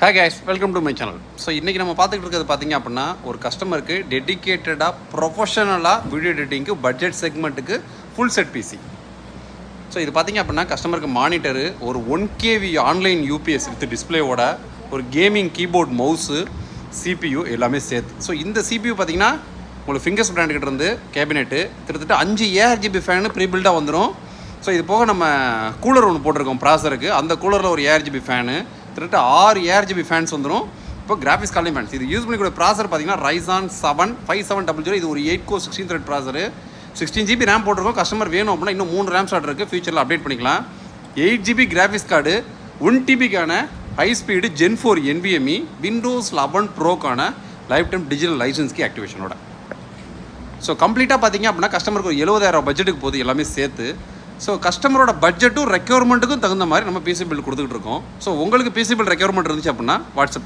Hi guys, welcome to my channel. So இன்றைக்கி நம்ம பார்த்துக்கிட்டு இருக்கிறது பார்த்திங்க அப்படின்னா, ஒரு கஸ்டமருக்கு டெடிக்கேட்டடாக ப்ரொஃபஷனலாக வீடியோ எடிட்டிங்க்கு பட்ஜெட் செக்மெண்ட்டுக்கு ஃபுல் செட் பிசி. ஸோ இது பார்த்திங்க அப்படின்னா கஸ்டமருக்கு மானிட்டரு, ஒரு 1kV ஆன்லைன் யூபிஎஸ் வித் டிஸ்பிளேவோட, ஒரு கேமிங் கீபோர்ட், மவுஸு, சிபியு எல்லாமே சேர்த்து. ஸோ இந்த சிபியு பார்த்திங்கன்னா உங்களுக்கு ஃபிங்கர்ஸ் பிராண்டுக்கிட்ட இருந்து கேபினெட்டு கிட்டத்தட்ட 5 ARGB ஃபேனு ப்ரீ பில்டாக வந்துடும். ஸோ இது போக நம்ம கூலர் ஒன்று போட்டிருக்கோம் ப்ராசருக்கு. அந்த கூலரில் ஒரு ARGB ஃபேனு, கிட்டத்தட்ட 6 ARGB ஃபேன்ஸ் வந்துடும். இப்போ கிராஃபிக்ஸ் கார்ட்லையும் ஃபேன்ஸ். இது யூஸ் பண்ணிக்கூடிய ப்ராசர் பார்த்தீங்கன்னா Ryzen 7 5700. இது ஒரு 8 core 16 thread processor. 16GB RAM போட்டிருக்கோம். கஸ்டமர் வேணும் அப்படின்னா இன்னும் 3 ரேம் ஸ்லாட் இருக்குது, ஃபியூச்சரில் அப்டேட் பண்ணிக்கலாம். 8GB கிராஃபிக்ஸ் கார்டு, 1TBக்கான high speed Gen 4 NVMe, Windows 11 ப்ரோக்கான லைஃப் டைம் டிஜிட்டல் லைசன்ஸ்க்கு ஆக்டிவேஷனோட. ஸோ கம்ப்ளீட்டாக பார்த்தீங்க அப்படின்னா கஸ்டமருக்கு ஒரு 70,000 பட்ஜெட்டுக்கு போகுது எல்லாமே சேர்த்து. ஸோ கஸ்டமரோட பட்ஜெட்டும் ரெக்யர்மெண்ட்டுக்கும் தகுந்த மாதிரி நம்ம பிசி பில் கொடுத்துக்கிட்டு இருக்கோம். ஸோ உங்களுக்கு பிசி பில் ரெக்யர்மெண்ட் இருந்துச்சு அப்படின்னா வாட்ஸ்அப்